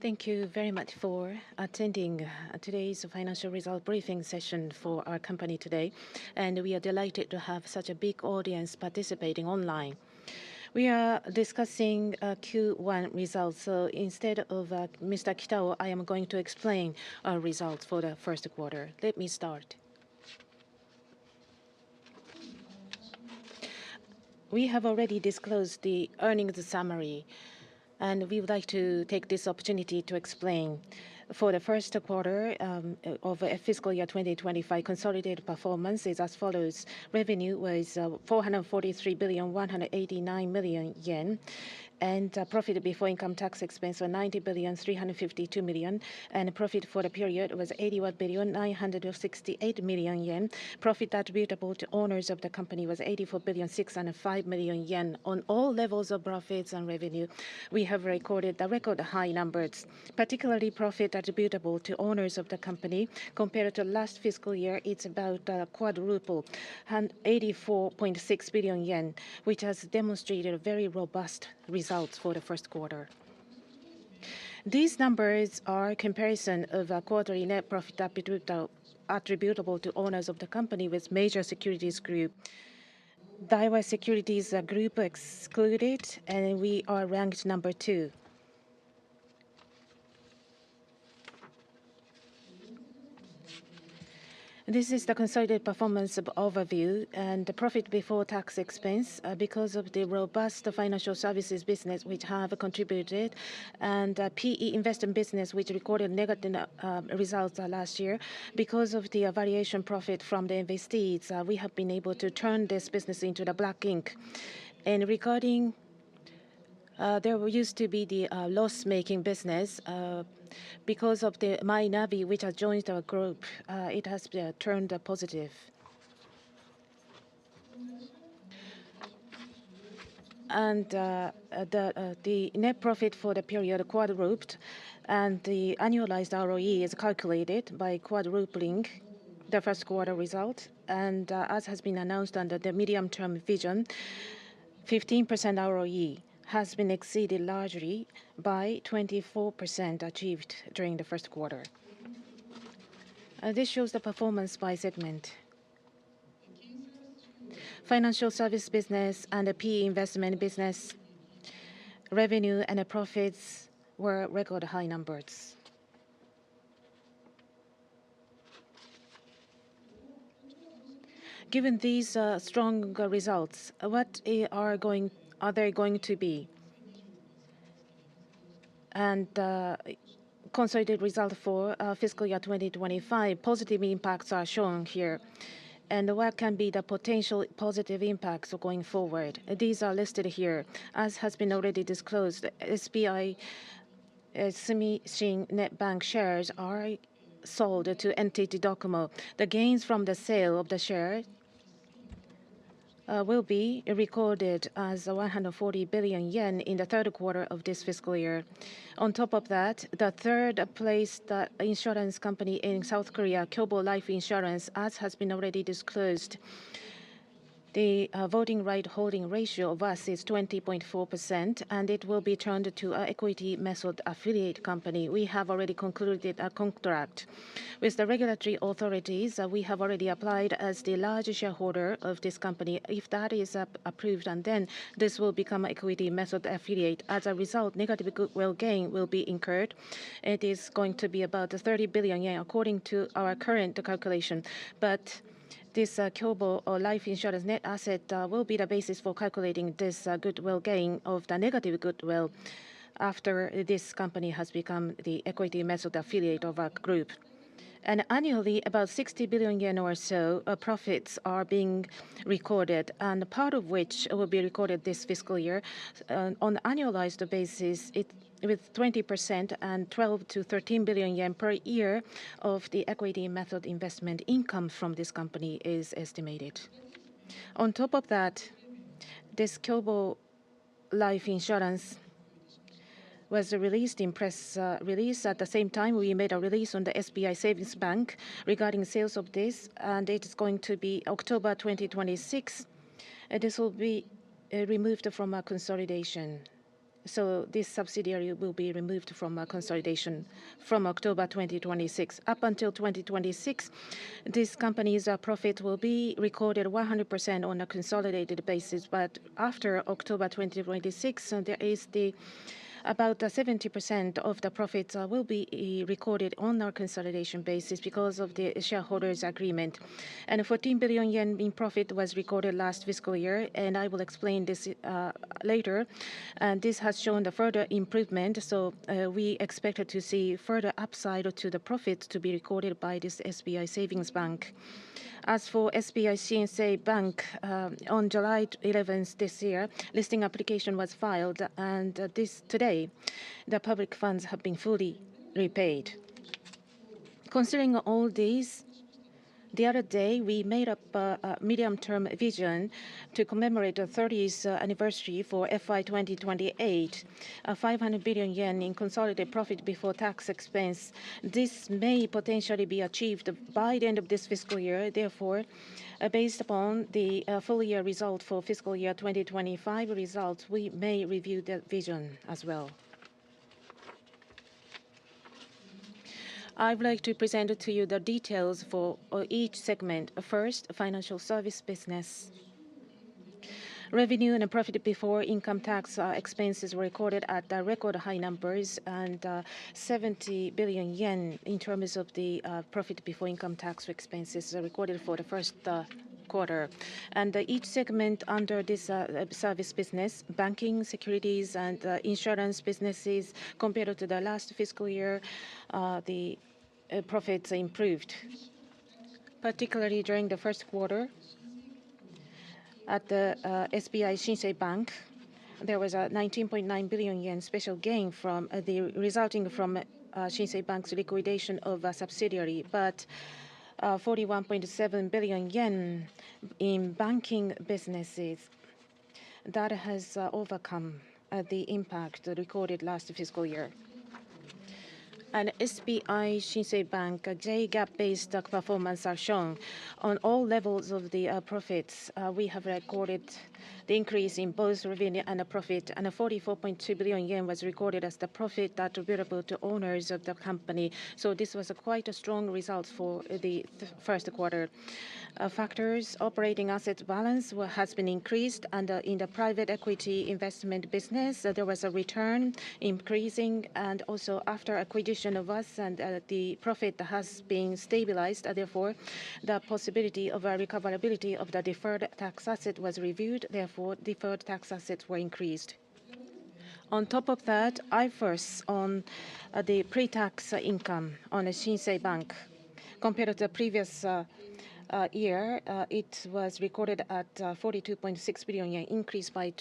Thank you very much for attending today's financial result briefing session for our company today. And we are delighted to have such a big audience participating online. We are discussing Q1 results. So instead of Mr. Kitao, I am going to explain our results for the first quarter. Let me start. We have already disclosed the earnings summary, and we would like to take this opportunity to explain. For the first quarter of fiscal year 2025, consolidated performance is as follows. Revenue was 443,189 million yen, and profit before income tax expense was 90,352 million, and profit for the period was 81,968 million yen. Profit attributable to owners of the company was 84,605 million yen. On all levels of profits and revenue, we have recorded the record high numbers, particularly profit attributable to owners of the company. Compared to last fiscal year, it's about quadruple, 84.6 billion yen, which has demonstrated very robust results for the first quarter. These numbers are a comparison of a quarterly net profit attributable to owners of the company with major securities group. Daiwa Securities Group excluded, and we are ranked number 2. This is the consolidated performance overview, and the profit before tax expense because of the robust financial services business which have contributed, and PE investment business which recorded negative results last year. Because of the variation profit from the investees, we have been able to turn this business into the black ink. And regarding there used to be the loss-making business. Because of the MyNavi, which has joined our group, it has turned positive. And the net profit for the period quadrupled, and the annualized ROE is calculated by quadrupling the first quarter result. And as has been announced under the medium-term vision, 15% ROE has been exceeded largely by 24% achieved during the first quarter. This shows the performance by segment. Financial service business and the PE investment business, revenue and the profits were record high numbers. Given these strong results, what are they going to be? And consolidated result for fiscal year 2025, positive impacts are shown here. And what can be the potential positive impacts going forward? These are listed here. As has been already disclosed, SBI Sumishin Net Bank shares are sold to NTT Docomo. The gains from the sale of the share will be recorded as 140 billion yen in the third quarter of this fiscal year. On top of that, the third place insurance company in South Korea, Kyobo Life Insurance, as has been already disclosed, the voting right holding ratio of us is 20.4%, and it will be turned to an equity method affiliate company. We have already concluded a contract with the regulatory authorities. We have already applied as the large shareholder of this company. If that is approved, and then this will become an equity method affiliate. As a result, negative goodwill gain will be incurred. It is going to be about 30 billion yen according to our current calculation. But this Kyobo Life Insurance net asset will be the basis for calculating this goodwill gain of the negative goodwill after this company has become the equity method affiliate of our group. And annually, about 60 billion yen or so profits are being recorded, and part of which will be recorded this fiscal year. On an annualized basis, with 20% and 12 to 13 billion yen per year of the equity method investment income from this company is estimated. On top of that, this Kyobo Life Insurance was released in press release. At the same time, we made a release on the SBI Savings Bank regarding sales of this, and it is going to be October 2026. This will be removed from our consolidation So this subsidiary will be removed from consolidation from October 2026. Up until 2026, this company's profit will be recorded 100% on a consolidated basis. But after October 2026, there is about 70% of the profits will be recorded on our consolidation basis because of the shareholders' agreement. And 14 billion yen in profit was recorded last fiscal year, and I will explain this later. And this has shown the further improvement, so we expected to see further upside to the profit to be recorded by this SBI Savings Bank. As for SBI Shinsei Bank, on July 11th this year, listing application was filed, and today, the public funds have been fully repaid. Considering all these, the other day, we made up a medium-term vision to commemorate the 30th anniversary for FY 2028, 500 billion yen in consolidated profit before tax expense. This may potentially be achieved by the end of this fiscal year. Therefore, based upon the full year result for fiscal year 2025 results, we may review the vision as well. I would like to present to you the details for each segment. First, financial service business. Revenue and profit before income tax expenses were recorded at record high numbers, and 70 billion yen in terms of the profit before income tax expenses recorded for the first quarter. And each segment under this service business, banking, securities, and insurance businesses, compared to the last fiscal year, the profits improved. Particularly during the first quarter, at the SBI Shinsei Bank, there was a 19.9 billion yen special gain from resulting from Shinsei Bank's liquidation of a subsidiary, but 41.7 billion yen in banking businesses. That has overcome the impact recorded last fiscal year. And SBI Shinsei Bank J-GAAP-based performance are shown. On all levels of the profits, we have recorded the increase in both revenue and profit, and 44.2 billion yen was recorded as the profit attributable to owners of the company. So this was quite a strong result for the first quarter. Factors, operating asset balance has been increased, and in the private equity investment business, there was a return increasing, and also after acquisition of us, and the profit has been stabilized. Therefore, the possibility of a recoverability of the deferred tax asset was reviewed. Therefore, deferred tax assets were increased. On top of that, IFRS on the pre-tax income on a Shinsei Bank, compared to the previous year, it was recorded at 42.6 billion yen, increased by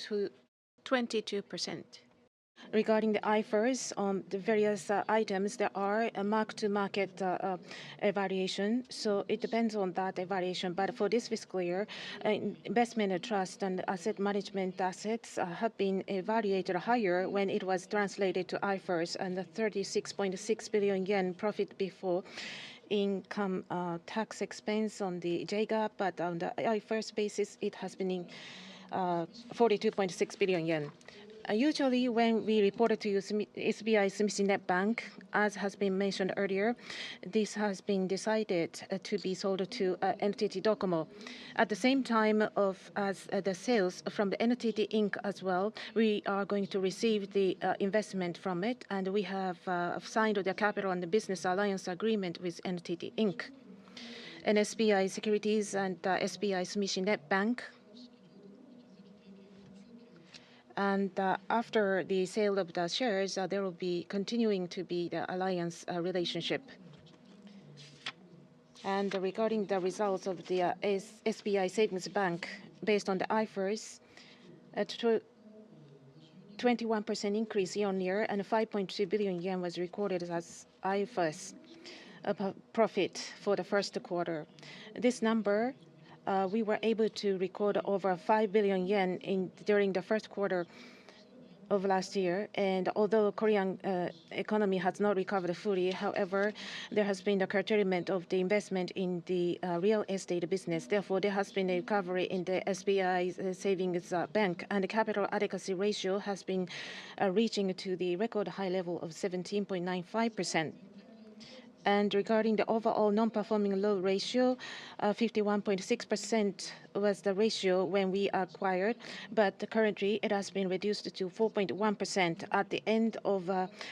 22%. Regarding the IFRS on the various items, there are a mark-to-market evaluation, so it depends on that evaluation. But for this fiscal year, investment trust and asset management assets have been evaluated higher when it was translated to IFRS, and the 36.6 billion yen profit before income tax expense on the J-GAAP, but on the IFRS basis, it has been 42.6 billion yen. Usually, when we reported to you SBI Sumishin Net Bank, as has been mentioned earlier, this has been decided to be sold to NTT Docomo. At the same time as the sales from the NTT Inc. as well, we are going to receive the investment from it, and we have signed the capital and the business alliance agreement with NTT Inc. And SBI Securities and SBI Sumishin Net Bank. And after the sale of the shares, there will be continuing to be the alliance relationship. And regarding the results of the SBI Savings Bank, based on the IFRS, 21% increase year-on-year, and 5.2 billion yen was recorded as IFRS profit for the first quarter. This number, we were able to record over 5 billion yen during the first quarter of last year. And although Korean economy has not recovered fully, however, there has been a curtailment of the investment in the real estate business. Therefore, there has been a recovery in the SBI savings bank, and the capital adequacy ratio has been reaching to the record high level of 17.95%. And regarding the overall non-performing loan ratio, 51.6% was the ratio when we acquired, but currently it has been reduced to 4.1%. At the end of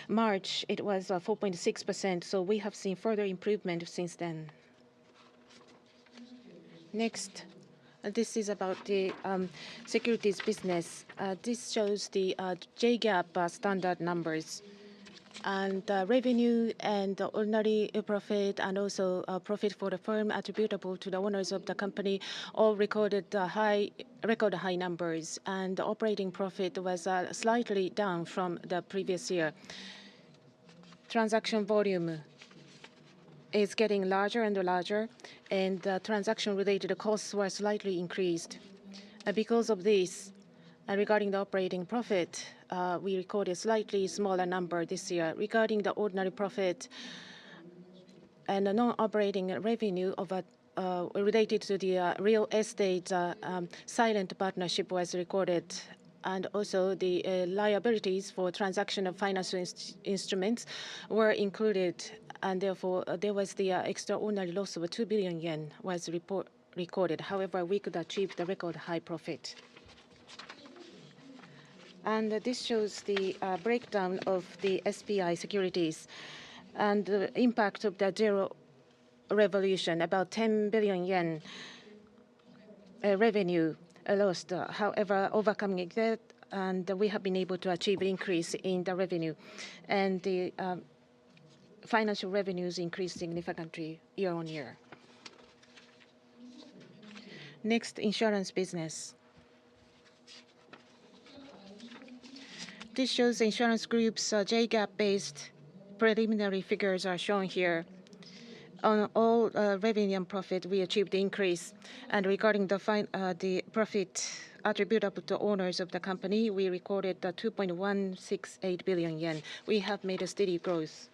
March, it was 4.6%, so we have seen further improvement since then. Next, this is about the securities business. This shows the J-GAAP standard numbers. And revenue and ordinary profit, and also profit for the firm attributable to the owners of the company, all recorded record high numbers. And the operating profit was slightly down from the previous year. Transaction volume is getting larger and larger, and transaction-related costs were slightly increased. Because of this, regarding the operating profit, we recorded a slightly smaller number this year. Regarding the ordinary profit and the non-operating revenue of related to the real estate silent partnership was recorded, and also the liabilities for transaction of financial instruments were included, and therefore there was the extraordinary loss of 2 billion yen was recorded. However, we could achieve the record high profit. And this shows the breakdown of the SBI securities and the impact of the zero revolution, about 10 billion yen revenue lost. However, overcoming that, and we have been able to achieve an increase in the revenue. And the financial revenues increased significantly year on year. Next, insurance business. This shows the insurance group's J-GAAP-based preliminary figures are shown here. On all revenue and profit, we achieved the increase. And regarding the profit attributable to owners of the company, we recorded 2.168 billion yen. We have made a steady growth.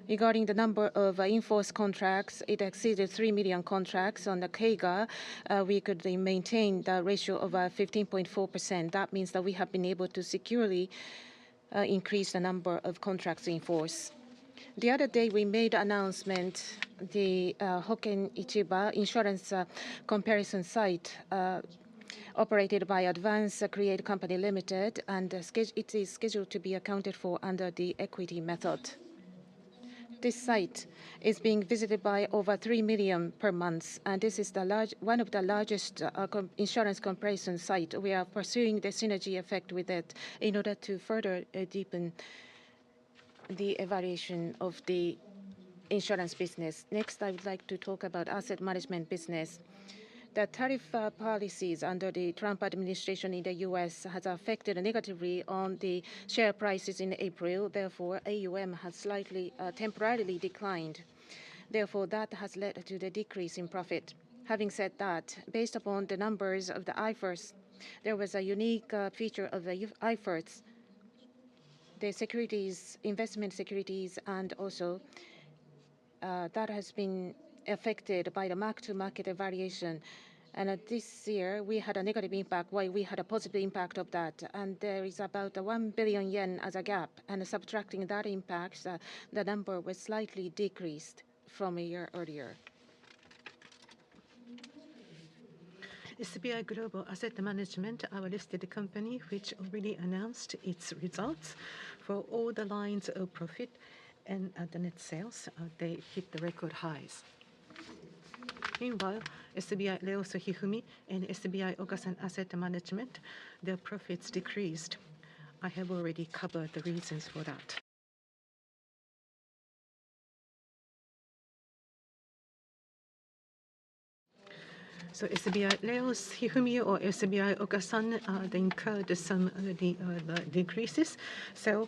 Regarding the number of in-force contracts, it exceeded 3 million contracts. On the CAGR, we could maintain the ratio of 15.4%. That means that we have been able to securely increase the number of contracts in force. The other day, we made an announcement, the Hoken Ichiba insurance comparison site operated by Advance Create Company Limited, and it is scheduled to be accounted for under the equity method. This site is being visited by over 3 million per month, and this is one of the largest insurance comparison sites. We are pursuing the synergy effect with it in order to further deepen the evaluation of the insurance business. Next, I would like to talk about asset management business. The tariff policies under the Trump administration in the U.S. has affected negatively on the share prices in April. Therefore, AUM has slightly temporarily declined. Therefore, that has led to the decrease in profit. Having said that, based upon the numbers of the IFRS, there was a unique feature of the IFRS, the securities, investment securities, and also that has been affected by the mark-to-market variation. And this year, we had a negative impact, while we had a positive impact of that. And there is about 1 billion yen as a gap. And subtracting that impact, the number was slightly decreased from a year earlier. SBI Global Asset Management, our listed company, which already announced its results for all the lines of profit and the net sales, they hit the record highs. Meanwhile, SBI Rheos Hifumi and SBI Okasan Asset Management, their profits decreased. I have already covered the reasons for that. So SBI Rheos Hifumi or SBI Okasan, they incurred some decreases. So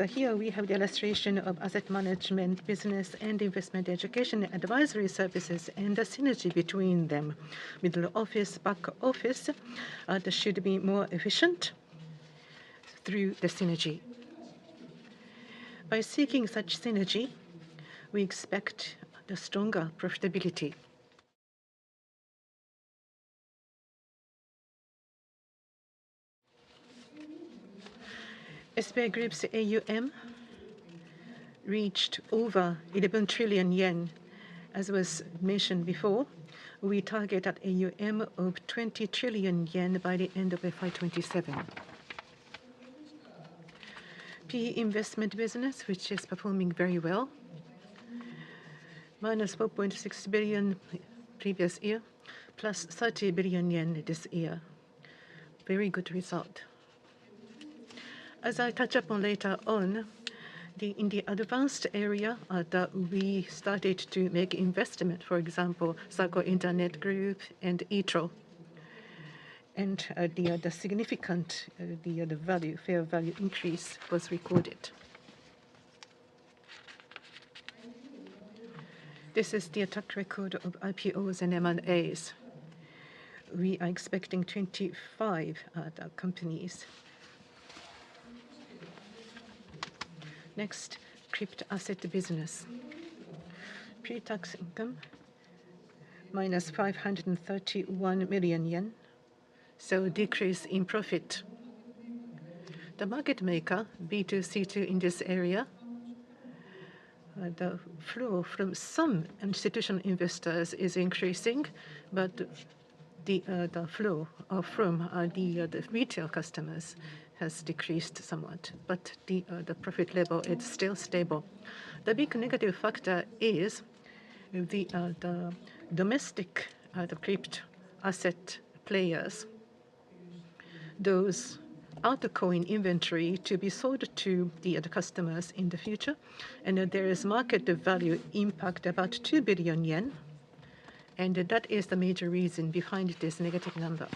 here we have the illustration of asset management business and investment education and advisory services and the synergy between them. Middle office, back office, that should be more efficient. through the synergy. By seeking such synergy, we expect the stronger profitability. SBI Group's AUM reached over 11 trillion yen. As was mentioned before, we target at AUM of 20 trillion yen by the end of FY27. PE investment business, which is performing very well, minus 4.6 billion previous year, plus 30 billion yen this year. Very good result. As I touch upon later on, in the advanced area, we started to make investment, for example, Circle Internet Group and ETRO. And the significant fair value increase was recorded. This is the track record of IPOs and M&As. We are expecting 25 companies. Next, crypto asset business. Pre-tax income, minus 531 million yen. So decrease in profit. The market maker, B2C2 in this area, the flow from some institutional investors is increasing, but the flow from the retail customers has decreased somewhat, but the profit level is still stable. The big negative factor is the domestic crypto asset players. Those altcoin inventory to be sold to the customers in the future, and there is market value impact about 2 billion yen, and that is the major reason behind this negative number.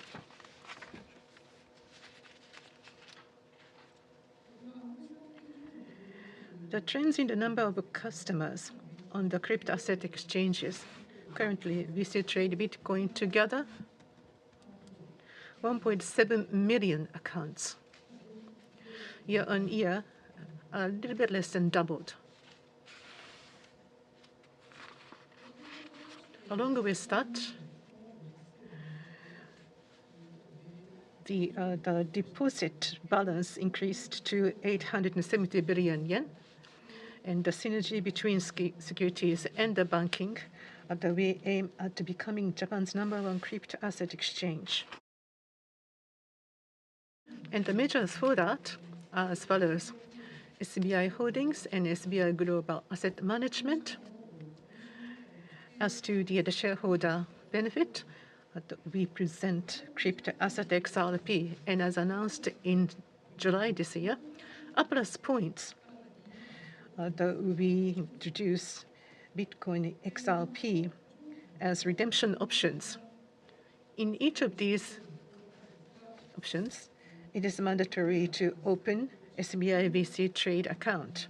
The trends in the number of customers on the crypto asset exchanges. Currently, we see trade Bitcoin together, 1.7 million accounts. Year on year, a little bit less than doubled. Along with that, the deposit balance increased to 870 billion yen. And the synergy between securities and the banking, we aim at becoming Japan's #1 crypto asset exchange. And the measures for that are as follows. SBI Holdings and SBI Global Asset Management. As to the shareholder benefit, we present crypto asset XRP, and as announced in July this year, Plus points. We introduce Bitcoin XRP as redemption options. In each of these options, it is mandatory to open SBI VC Trade account.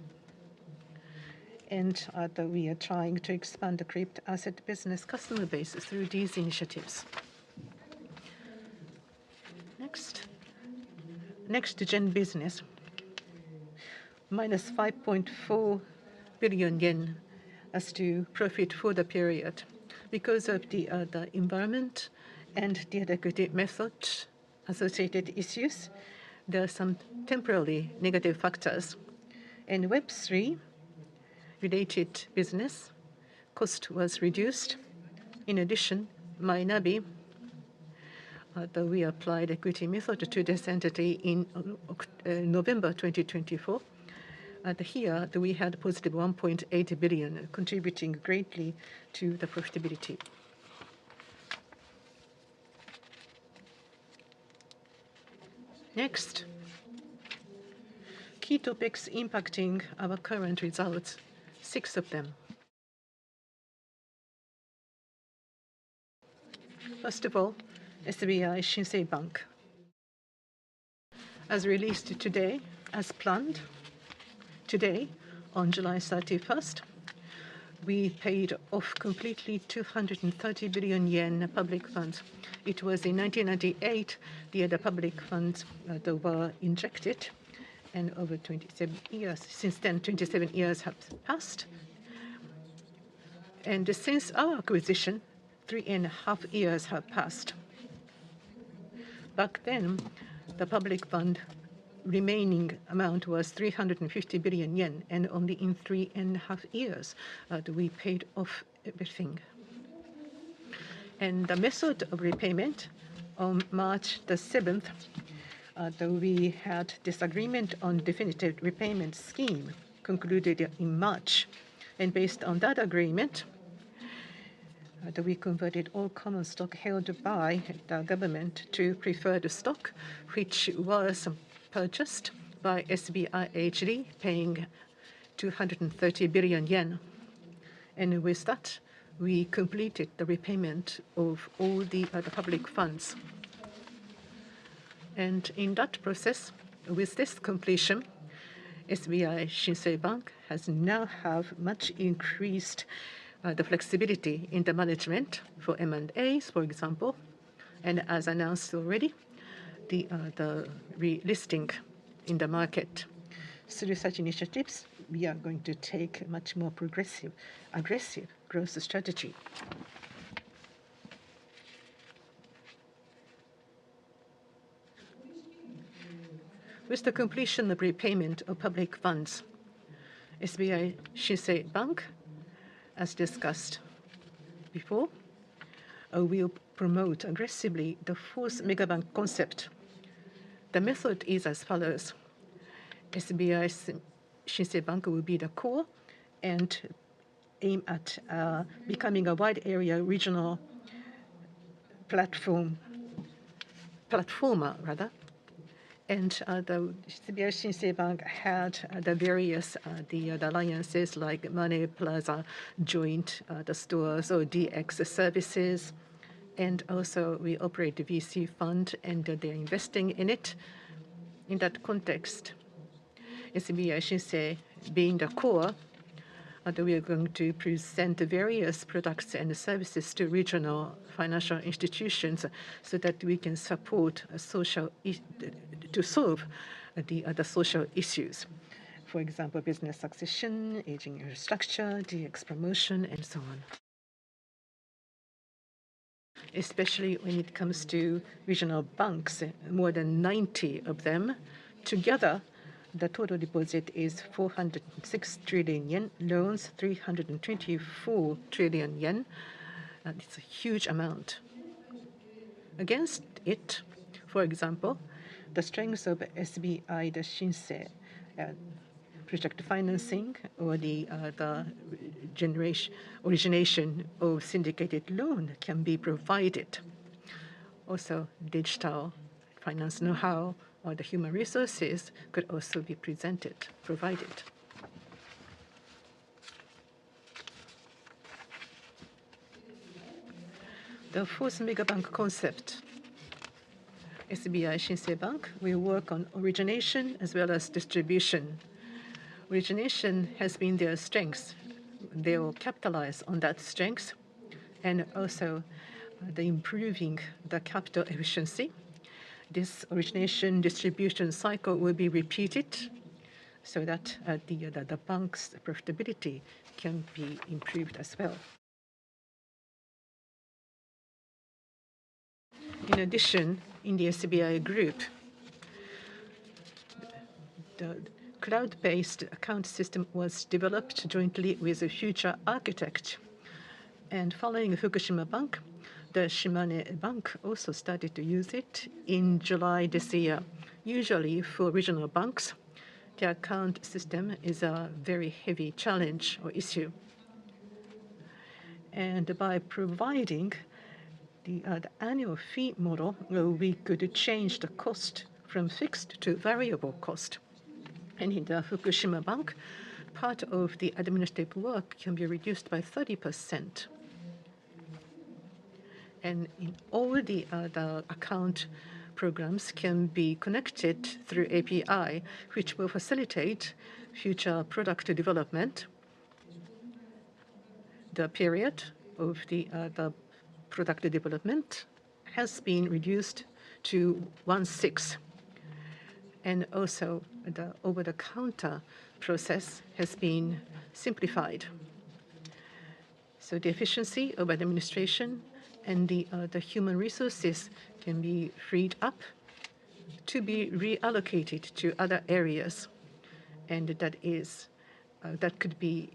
And we are trying to expand the crypto asset business customer base through these initiatives. Next gen business. Minus 5.4 billion yen as to profit for the period. Because of the environment and the equity method associated issues, there are some temporarily negative factors. And Web3 related business cost was reduced. In addition, Mynavi, we applied equity method to this entity in November 2024. Here, we had positive 1.8 billion, contributing greatly to the profitability. Next, key topics impacting our current results, 6 of them. First of all, SBI Shinsei Bank. As released today, as planned, today, on July 31st, we paid off completely 230 billion yen public funds. It was in 1998 the public funds were injected, and over 27 years. Since then, 27 years have passed. And since our acquisition, 3.5 years have passed. Back then, the public fund remaining amount was 350 billion yen, and only in 3.5 years we paid off everything. And the method of repayment, on March the 7th, we had disagreement on definitive repayment scheme concluded in March. And based on that agreement, we converted all common stock held by the government to preferred stock, which was purchased by SBI HD, paying 230 billion yen. And with that, we completed the repayment of all the public funds. And in that process, with this completion, SBI Shinsei Bank has now have much increased the flexibility in the management for M&As, for example, and as announced already, the relisting in the market. Through such initiatives, we are going to take a much more progressive, aggressive growth strategy. With the completion of repayment of public funds, SBI Shinsei Bank, as discussed before, will promote aggressively the fourth megabank concept. The method is as follows. SBI Shinsei Bank will be the core and aim at becoming a wide area regional platformer, rather. And the SBI Shinsei Bank had the various the alliances like Money Plaza, joint the stores or DX services, and also we operate the VC fund, and they're investing in it. In that context, SBI Shinsei being the core, we are going to present various products and services to regional financial institutions so that we can support to solve the social issues. For example, business succession, aging infrastructure, DX promotion, and so on. Especially when it comes to regional banks, more than 90 of them together. The total deposit is 406 trillion yen, loans 324 trillion yen. It's a huge amount. Against it, for example, the strengths of SBI, the Shinsei project financing, or the origination of syndicated loan can be provided. Also, digital finance know-how or the human resources could also be provided. The fourth megabank concept, SBI Shinsei Bank, will work on origination as well as distribution. Origination has been their strength. They will capitalize on that strength, and also the improving the capital efficiency. This origination distribution cycle will be repeated so that the bank's profitability can be improved as well. In addition, in the SBI Group, the cloud-based account system was developed jointly with a future architect. And following Fukushima Bank, the Shimane Bank also started to use it in July this year. Usually for regional banks, the account system is a very heavy challenge or issue. And by providing the annual fee model, we could change the cost from fixed to variable cost. And in the Fukushima Bank, part of the administrative work can be reduced by 30%. And in all the account programs can be connected through API, which will facilitate future product development. The period of the product development has been reduced to 1/6. and also the over-the-counter process has been simplified. So the efficiency of administration and the human resources can be freed up to be reallocated to other areas, and that is the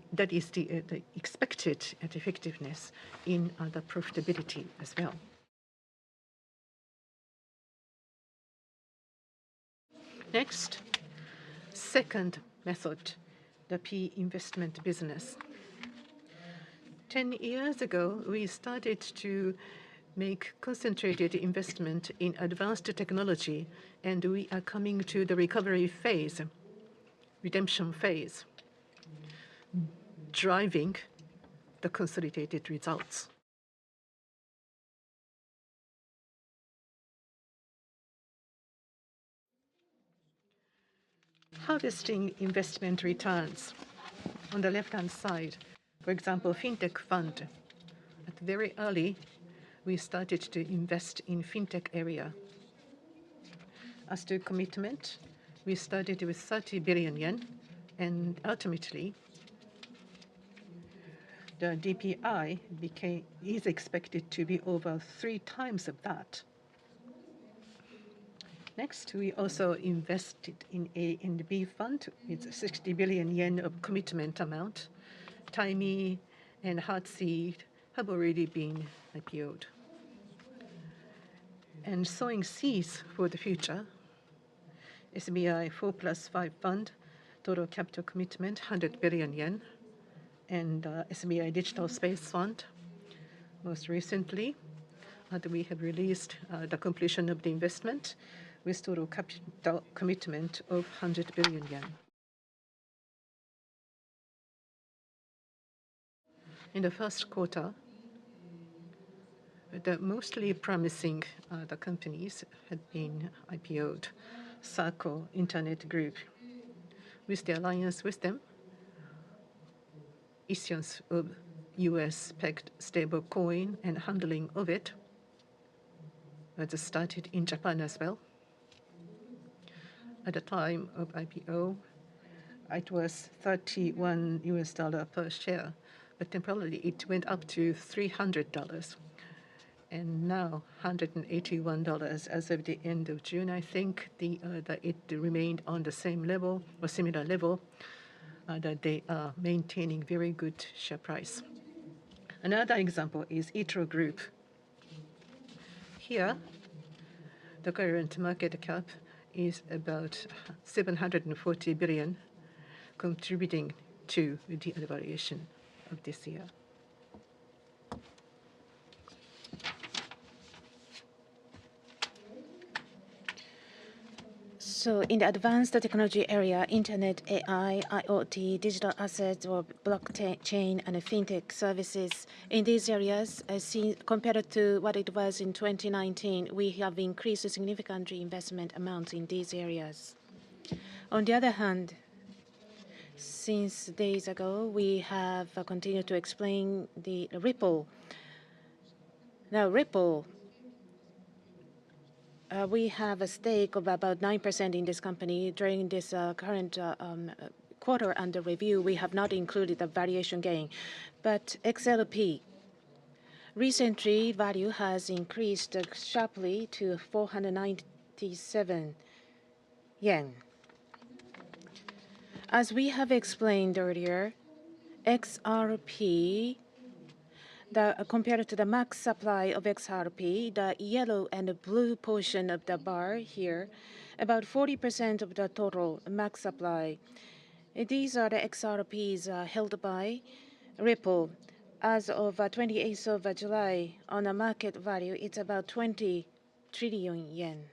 expected effectiveness in the profitability as well. Next, second method, the P investment business. 10 years ago, we started to make concentrated investment in advanced technology, and we are coming to the recovery phase, redemption phase, driving the consolidated results. Harvesting investment returns. On the left-hand side, for example, fintech fund. At very early, we started to invest in fintech area. As to commitment, we started with 30 billion yen, and ultimately, the DPI is expected to be over 3 times of that. Next, we also invested in A and B fund with 60 billion yen of commitment amount. Timee and Heartseed have already been IPO'd. And sowing seeds for the future, SBI 4+5 fund, total capital commitment 100 billion yen, and SBI Digital Space Fund. Most recently, we have released the completion of the investment with total capital commitment of 100 billion yen. In the first quarter, the mostly promising the companies had been IPO'd. Circle Internet Group. With the alliance with them, issuance of US-pegged stable coin and handling of it was started in Japan as well. At the time of IPO, it was $31 per share, but temporarily it went up to $300. And now $181 as of the end of June. I think that it remained on the same level or similar level, that they are maintaining very good share price. Another example is Itro Group. Here, the current market cap is about 740 billion, contributing to the valuation of this year. So in the advanced technology area, internet, AI, IoT, digital assets, or blockchain and fintech services, in these areas, compared to what it was in 2019, we have increased significantly investment amounts in these areas. On the other hand, since days ago, we have continued to explain the Ripple. Now, Ripple, we have a stake of about 9% in this company. During this current quarter under review, we have not included the valuation gain. But XLP, recently value has increased sharply to 497 yen. As we have explained earlier, XRP, compared to the max supply of XRP, the yellow and the blue portion of the bar here, about 40% of the total max supply. These are the XRPs held by Ripple. As of 28th of July, on a market value, it's about 20 trillion yen.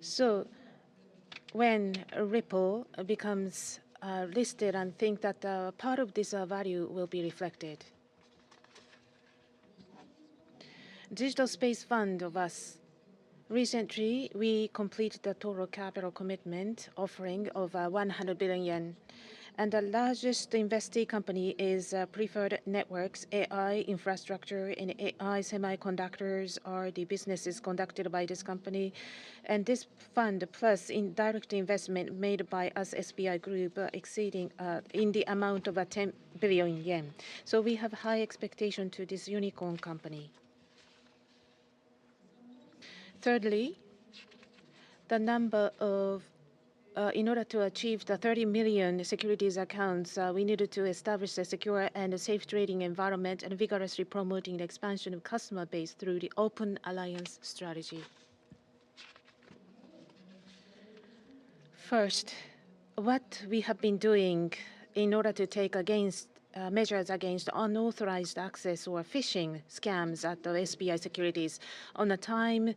So when Ripple becomes listed, and think that part of this value will be reflected. Digital Space Fund of us, Recently, we completed the total capital commitment offering of 100 billion yen. And the largest investee company is Preferred Networks. AI infrastructure and AI semiconductors are the businesses conducted by this company. And this fund plus in direct investment made by us SBI Group exceeding in the amount of 10 billion yen. So we have high expectation to this unicorn company. Thirdly, the number of in order to achieve the 30 million securities accounts, we needed to establish a secure and a safe trading environment and vigorously promoting the expansion of customer base through the open alliance strategy. First, what we have been doing in order to take measures against unauthorized access or phishing scams at the SBI Securities on a time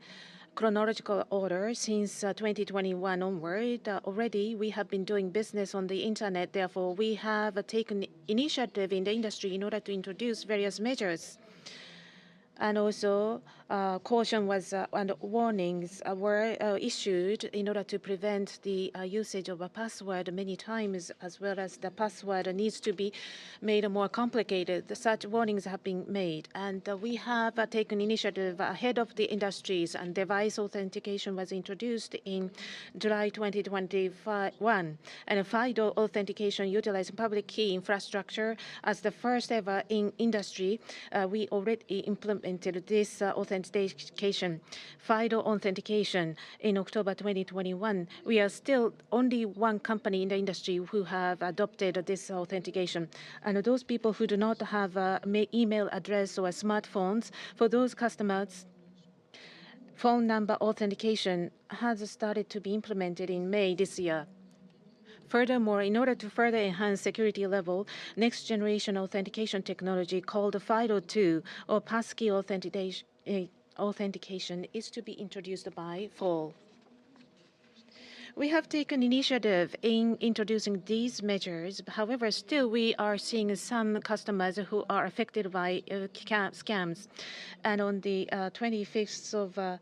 chronological order since 2021 onward. Already, we have been doing business on the internet. Therefore, we have taken initiative in the industry in order to introduce various measures. And also, caution was and warnings were issued in order to prevent the usage of a password many times, as well as the password needs to be made more complicated. Such warnings have been made, and we have taken initiative ahead of the industries. And device authentication was introduced in July 2021, and FIDO authentication utilizing public key infrastructure as the first ever in industry. We already implemented this authentication, FIDO authentication, in October 2021. We are still only one company in the industry who have adopted this authentication. And those people who do not have an email address or smartphones, for those customers, phone number authentication has started to be implemented in May this year. Furthermore, in order to further enhance security level, next generation authentication technology called FIDO2 or passkey authentication is to be introduced by fall. We have taken initiative in introducing these measures. However, still we are seeing some customers who are affected by scams. And on the 25th of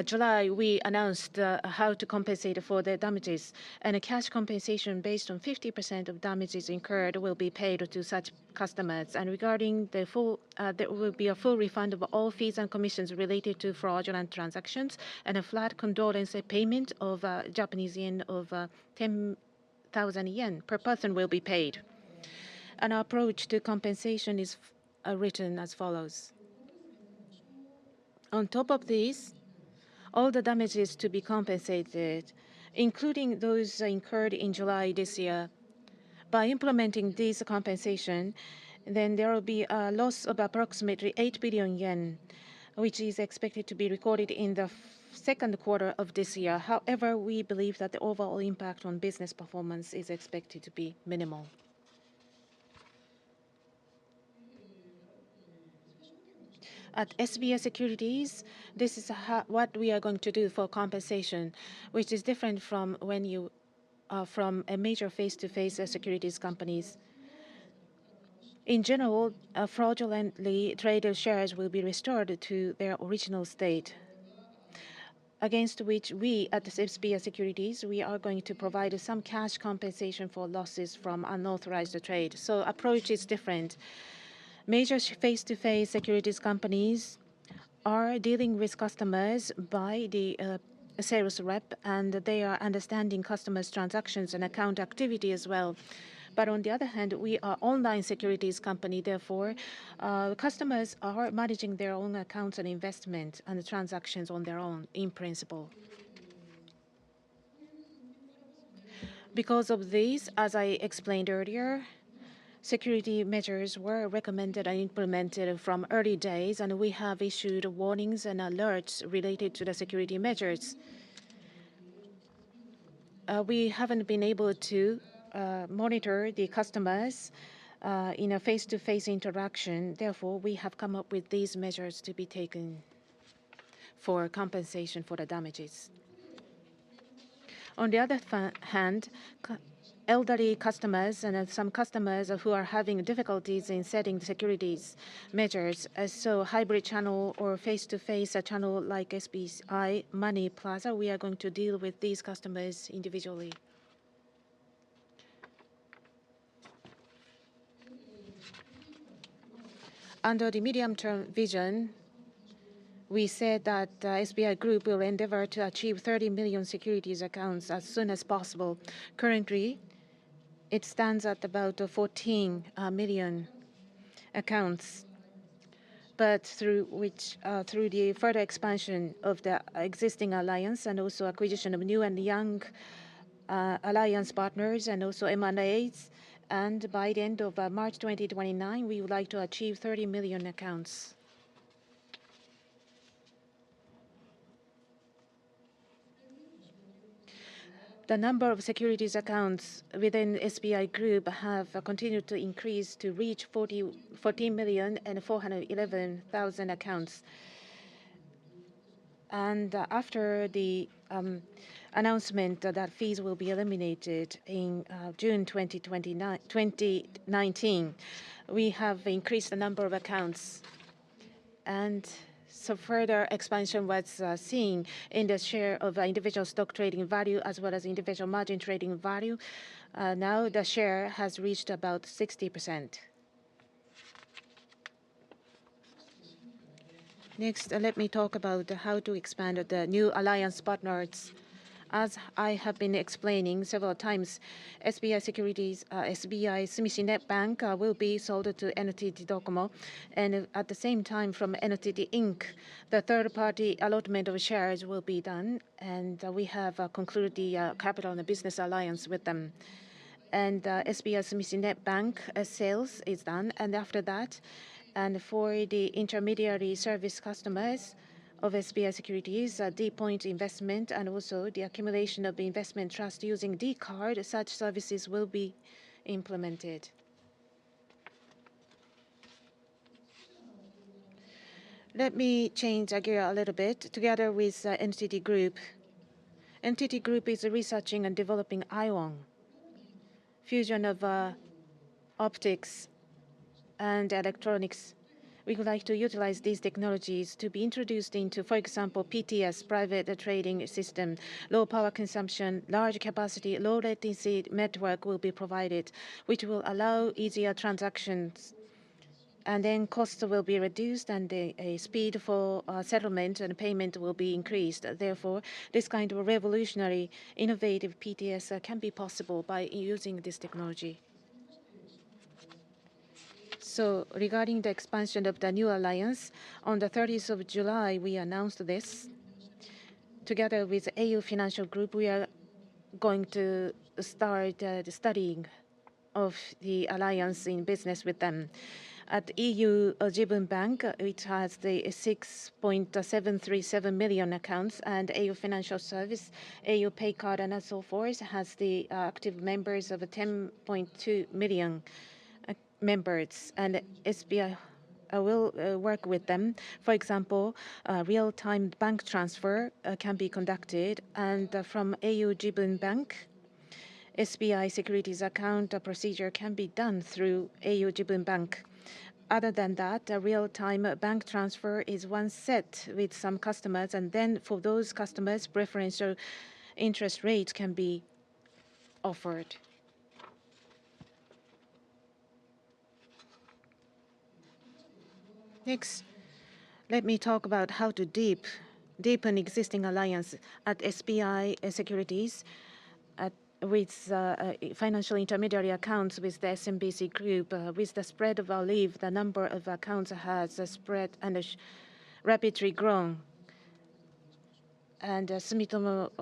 July, we announced how to compensate for the damages, and a cash compensation based on 50% of damages incurred will be paid to such customers. And regarding the full, there will be a full refund of all fees and commissions related to fraudulent transactions, and a flat condolence payment of Japanese yen of 10,000 yen per person will be paid. An approach to compensation is written as follows. On top of this, all the damages to be compensated, including those incurred in July this year. By implementing this compensation, then there will be a loss of approximately 8 billion yen, which is expected to be recorded in the second quarter of this year. However, we believe that the overall impact on business performance is expected to be minimal. At SBI Securities, this is what we are going to do for compensation, which is different from when you are from a major face-to-face securities companies. In general, fraudulently traded shares will be restored to their original state, against which we at SBI Securities, we are going to provide some cash compensation for losses from unauthorized trade. So approach is different. Major face-to-face securities companies are dealing with customers by the sales rep, and they are understanding customers' transactions and account activity as well. But on the other hand, we are online securities company. Therefore, customers are managing their own accounts and investment and transactions on their own in principle. Because of this, as I explained earlier, security measures were recommended and implemented from early days, and we have issued warnings and alerts related to the security measures. We haven't been able to monitor the customers in a face-to-face interaction. Therefore, we have come up with these measures to be taken for compensation for the damages. On the other hand, elderly customers and some customers who are having difficulties in setting securities measures. So hybrid channel or face-to-face channel like SBI Money Plaza, we are going to deal with these customers individually. Under the medium-term vision, we said that SBI Group will endeavor to achieve 30 million securities accounts as soon as possible. Currently, it stands at about 14 million accounts, but through the further expansion of the existing alliance and also acquisition of new and young alliance partners and also M&As, and by the end of March 2029, we would like to achieve 30 million accounts. The number of securities accounts within SBI Group have continued to increase to reach 14,411,000 accounts. And after the announcement that fees will be eliminated in June 2019, we have increased the number of accounts. And so further expansion was seen in the share of individual stock trading value as well as individual margin trading value. Now the share has reached about 60%. Next, let me talk about how to expand the new alliance partners. As I have been explaining several times, SBI Securities, SBI Sumishin Net Bank will be sold to NTT Docomo, and at the same time from NTT Inc., the third-party allotment of shares will be done, and we have concluded the capital and business alliance with them. And SBI Sumishin Net Bank sales is done, and after that, and for the intermediary service customers of SBI Securities, D-point investment, and also the accumulation of investment trust using D-card, such services will be implemented. Let me change gear a little bit. Together with NTT Group, NTT Group is researching and developing ION, fusion of optics and electronics. We would like to utilize these technologies to be introduced into, for example, PTS, private trading system, low power consumption, large capacity, low latency network will be provided, which will allow easier transactions. And then costs will be reduced and a speed for settlement and payment will be increased. Therefore, this kind of revolutionary, innovative PTS can be possible by using this technology. So regarding the expansion of the new alliance, on the 30th of July, we announced this. Together with au Financial Group, we are going to start the studying of the alliance in business with them. At EU Jibun Bank, it has the 6.737 million accounts, and au Financial Service, au Pay Card, and so forth has the active members of 10.2 million members, and SBI will work with them. For example, real-time bank transfer can be conducted, and from au Jibun Bank, SBI Securities account procedure can be done through au Jibun Bank. Other than that, a real-time bank transfer is one set with some customers, and then for those customers, preferential interest rates can be offered. Next, let me talk about how to deepen existing alliance at SBI Securities with financial intermediary accounts with the SMBC Group. With the spread of our leave, the number of accounts has spread and rapidly grown. And Sumitomo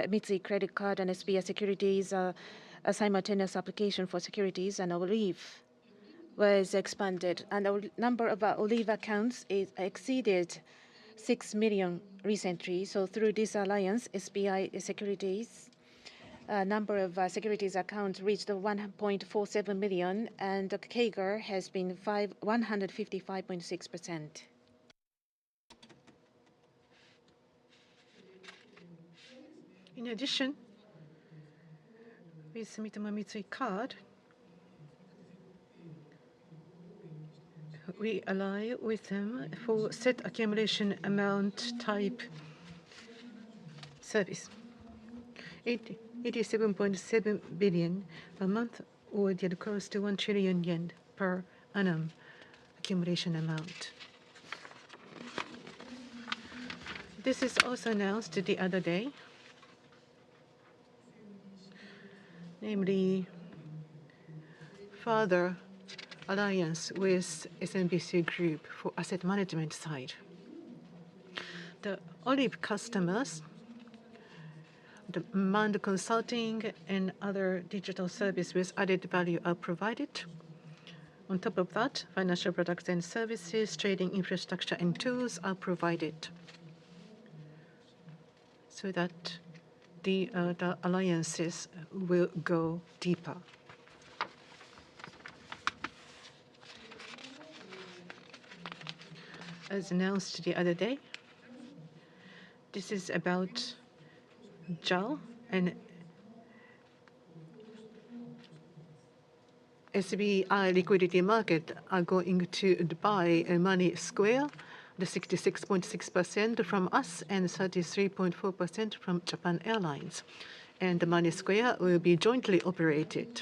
Mitsui Credit Card and SBI Securities a simultaneous application for securities and Olive was expanded, and the number of Olive accounts is exceeded 6 million recently. So through this alliance, SBI Securities number of securities accounts reached 1.47 million, and the CAGR has been 155.6%. In addition, with Sumitomo Mitsui Card, we ally with them for set accumulation amount type service. 87.7 billion a month, or close to 1 trillion yen per annum accumulation amount. This is also announced the other day, namely further alliance with SMBC Group for asset management side. The Olive customers, the demand consulting and other digital service with added value are provided. On top of that, financial products and services, trading infrastructure and tools are provided, so that the alliances will go deeper. As announced the other day, this is about JAL and SBI liquidity market are going to buy Money Square, the 66.6% from us and 33.4% from Japan Airlines. And the Money Square will be jointly operated.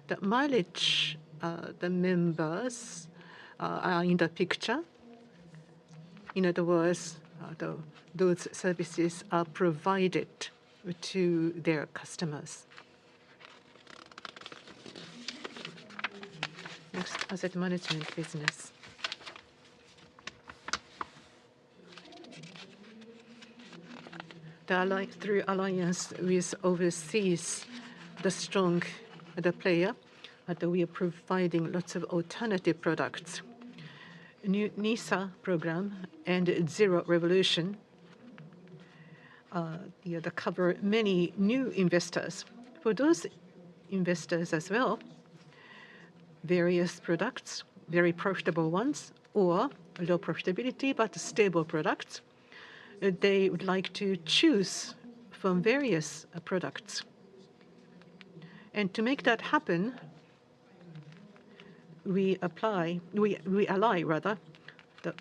The mileage, the members are in the picture. In other words, those services are provided to their customers. Next, asset management business. Through alliance with overseas, the strong player, we are providing lots of alternative products. New NISA program and Zero Revolution that cover many new investors. For those investors as well, various products, very profitable ones, or low profitability but stable products, they would like to choose from various products. And to make that happen, we ally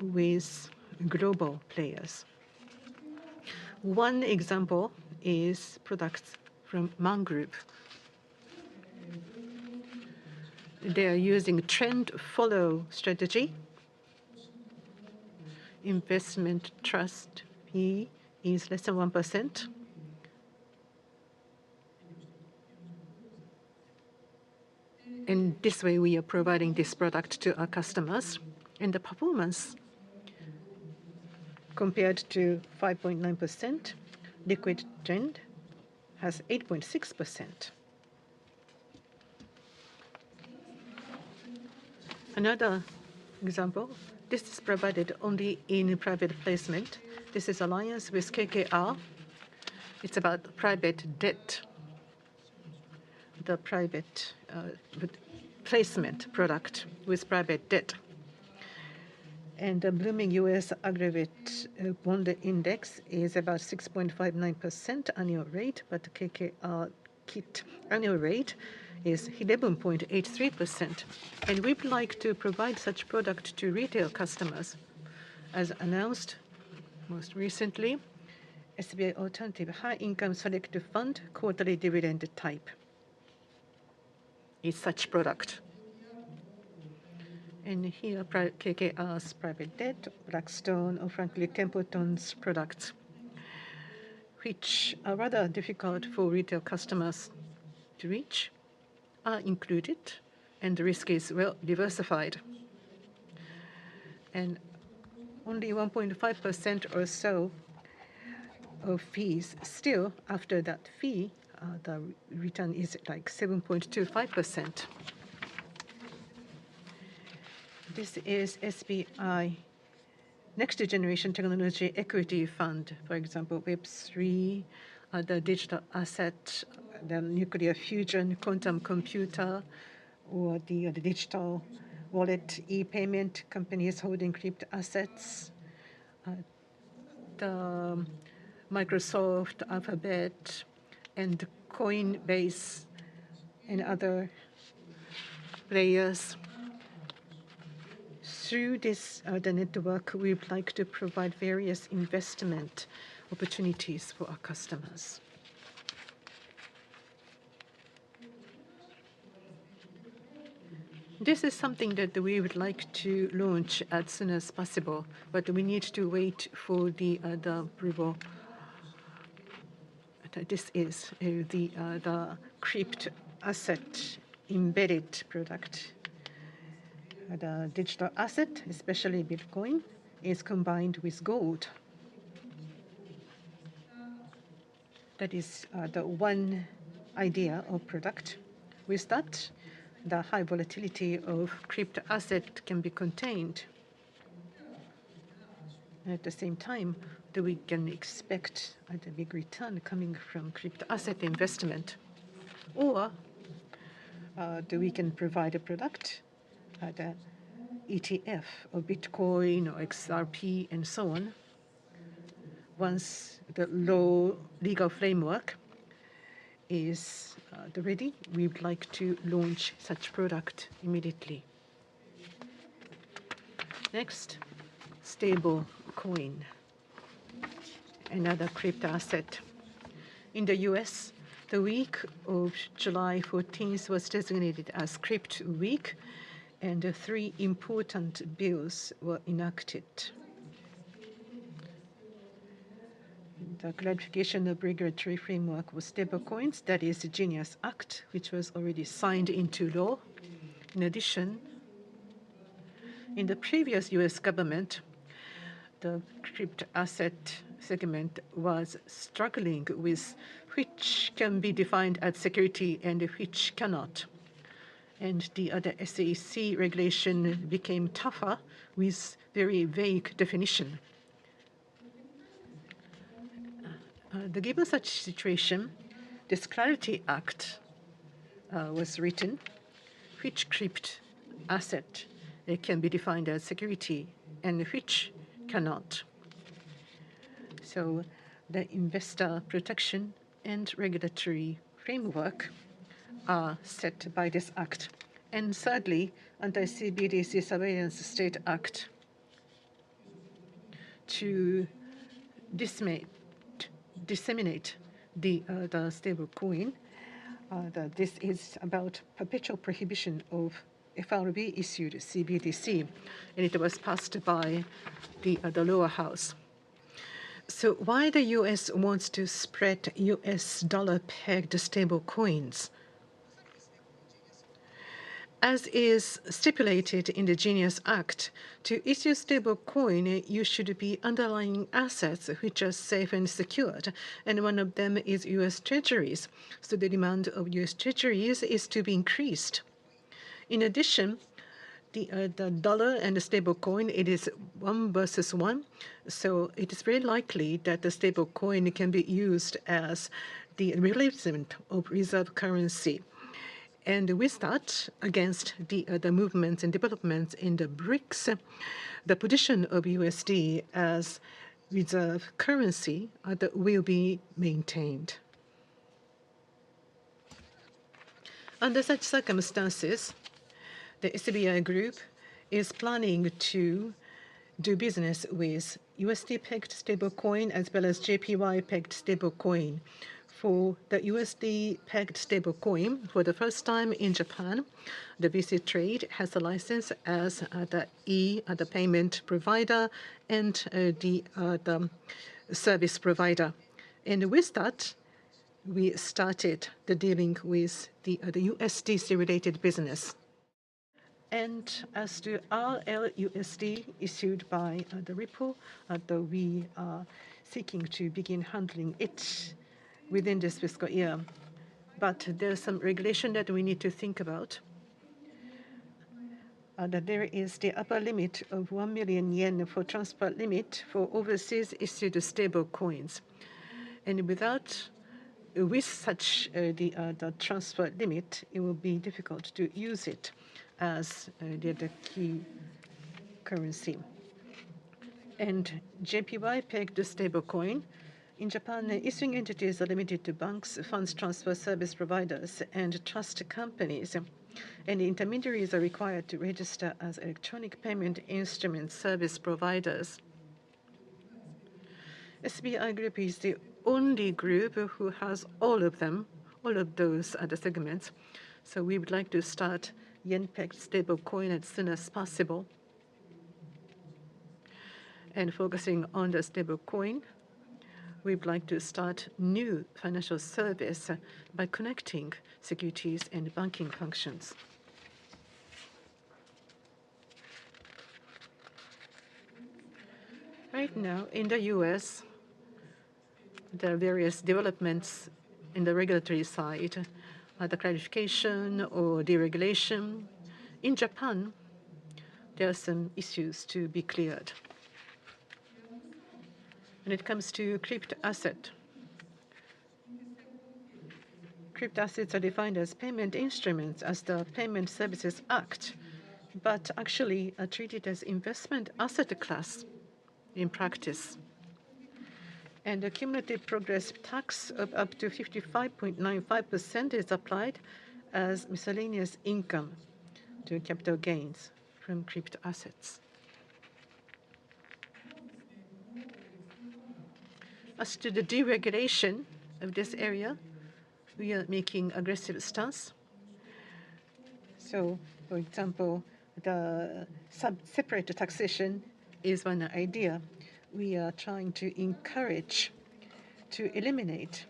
with global players. One example is products from Man Group. They are using trend follow strategy. Investment trust fee is less than 1%. And this way we are providing this product to our customers. And the performance compared to 5.9%, liquid trend has 8.6%. Another example, this is provided only in private placement. This is alliance with KKR. It's about private debt, the private placement product with private debt. And the blooming U.S. aggregate bond index is about 6.59% annual rate, but the KKR KIT annual rate is 11.83%. And we would like to provide such product to retail customers. As announced most recently, SBI Alternative High Income Selective Fund quarterly dividend type is such product. And here, KKR's private debt, Blackstone, or frankly, Templeton's products, which are rather difficult for retail customers to reach, are included, and the risk is well diversified. And only 1.5% or so of fees. Still, after that fee, the return is like 7.25%. This is SBI Next Generation Technology Equity Fund, for example, Web3, the digital asset, the nuclear fusion, quantum computer, or the digital wallet, e-payment companies holding crypto assets, the Microsoft, Alphabet, and Coinbase and other players. Through this the network, we would like to provide various investment opportunities for our customers. This is something that we would like to launch as soon as possible, but we need to wait for the approval. This is the crypto asset embedded product. The digital asset, especially Bitcoin, is combined with gold. That is the one idea of product. With that, the high volatility of crypto asset can be contained. At the same time, we can expect a big return coming from crypto asset investment. Or we can provide a product, the ETF of Bitcoin or XRP and so on. Once the legal framework is ready, we would like to launch such product immediately. Next, stable coin, another crypto asset. In the US, the week of July 14th was designated as Crypto Week, and 3 important bills were enacted. The clarification of regulatory framework for stablecoins, that is the Genius Act, which was already signed into law. In addition, in the previous US government, the crypto asset segment was struggling with which can be defined as security and which cannot. And the other SEC regulation became tougher with very vague definition. Given such situation, this Clarity Act was written, which crypto asset can be defined as security and which cannot. So the investor protection and regulatory framework are set by this act. And thirdly, under CBDC Surveillance State Act, to disseminate the stable coin. This is about perpetual prohibition of FRB issued CBDC, and it was passed by the lower house. So why the US wants to spread US dollar pegged stable coins? As is stipulated in the Genius Act, to issue stable coin, you should be underlying assets which are safe and secured, and one of them is U.S. Treasuries. So the demand of U.S. Treasuries is to be increased. In addition, the dollar and the stable coin, it is 1 versus 1, so it is very likely that the stable coin can be used as the replacement of reserve currency. And with that, against the movements and developments in the BRICS, the position of USD as reserve currency will be maintained. Under such circumstances, the SBI Group is planning to do business with USD-pegged stablecoin as well as JPY-pegged stablecoin. For the USD-pegged stablecoin, for the first time in Japan, the VC Trade has a license as the payment provider and the service provider. And with that, we started the dealing with the USDC-related business. And as to RLUSD issued by the Ripple, we are seeking to begin handling it within this fiscal year. But there's some regulation that we need to think about. That there is the upper limit of 1 million yen for transfer limit for overseas issued stable coins. And with such the transfer limit, it will be difficult to use it as the key currency. And JPY pegged stablecoin In Japan, issuing entities are limited to banks, funds transfer service providers, and trust companies, and intermediaries are required to register as electronic payment instrument service providers. SBI Group is the only group who has all of them, all of those other segments. So we would like to start yen-pegged stablecoin as soon as possible. And focusing on the stablecoin, we would like to start new financial service by connecting securities and banking functions. Right now, in the US, there are various developments in the regulatory side, the clarification or deregulation. In Japan, there are some issues to be cleared. When it comes to crypto assets are defined as payment instruments as the Payment Services Act, but actually are treated as investment asset class in practice. And the cumulative progress tax of up to 55.95% is applied as miscellaneous income to capital gains from crypto assets. As to the deregulation of this area, we are making aggressive stance. So, for example, the separate taxation is one idea. We are trying to encourage to eliminate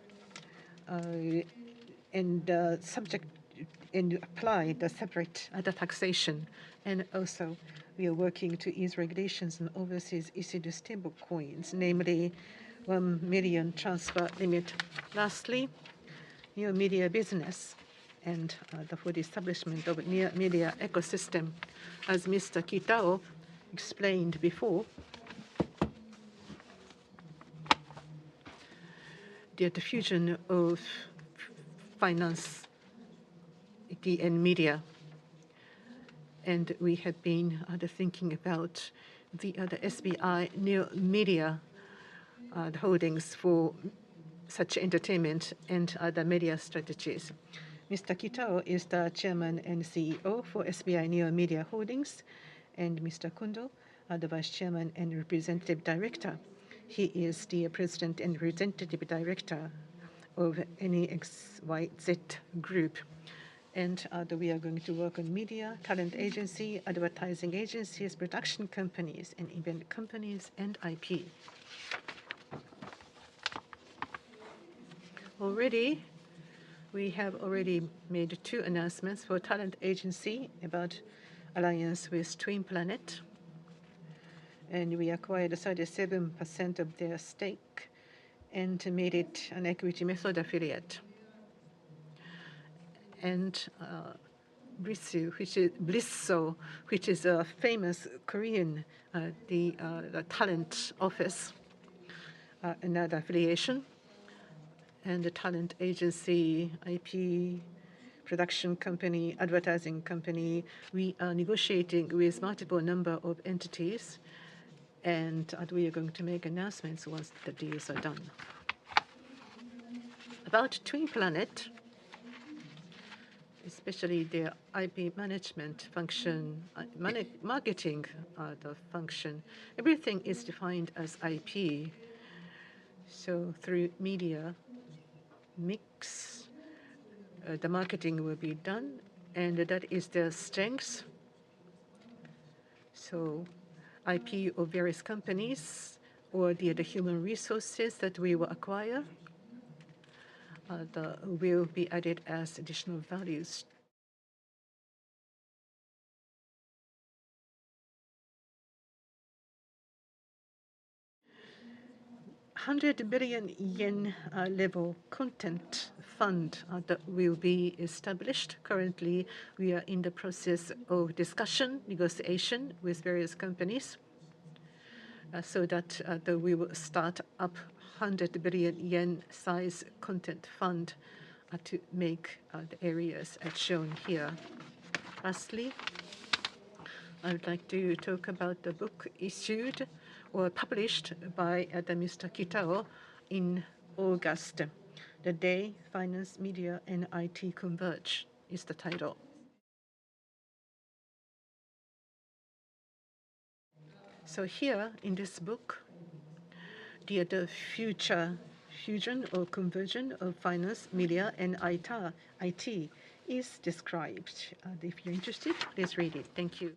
and subject and apply the separate taxation. And also, we are working to ease regulations on overseas issued stable coins, namely 1 million transfer limit. Lastly, new media business and for the establishment of a new media ecosystem. As Mr. Kitao explained before, the fusion of finance and media. And we have been thinking about the SBI new media holdings for such entertainment and other media strategies. Mr. Kitao is the chairman and CEO for SBI Neo Media Holdings, and Mr. Kundo, the vice chairman and representative director. He is the president and representative director of NEXYZ Group. And we are going to work on media, talent agency, advertising agencies, production companies, and event companies, and IP. We have already made 2 announcements for talent agency about alliance with Twin Planet. And we acquired 37% of their stake and made it an equity method affiliate. And Blisso, which is a famous Korean the talent office, another affiliation, and the talent agency, IP, production company, advertising company. We are negotiating with multiple number of entities, and we are going to make announcements once the deals are done. About Twin Planet, especially their IP management function, marketing the function, everything is defined as IP. So through media mix, the marketing will be done, and that is their strength. So IP of various companies or the human resources that we will acquire will be added as additional values. yen-100 billion level content fund that will be established. Currently, we are in the process of discussion, negotiation with various companies so that we will start up 100 billion yen size content fund to make the areas as shown here. Lastly, I would like to talk about the book issued or published by Mr. Kitao in August. The Day Finance, Media, and IT Converge is the title. So here in this book, the future fusion or conversion of finance, media, and IT is described. If you're interested, please read it. Thank you.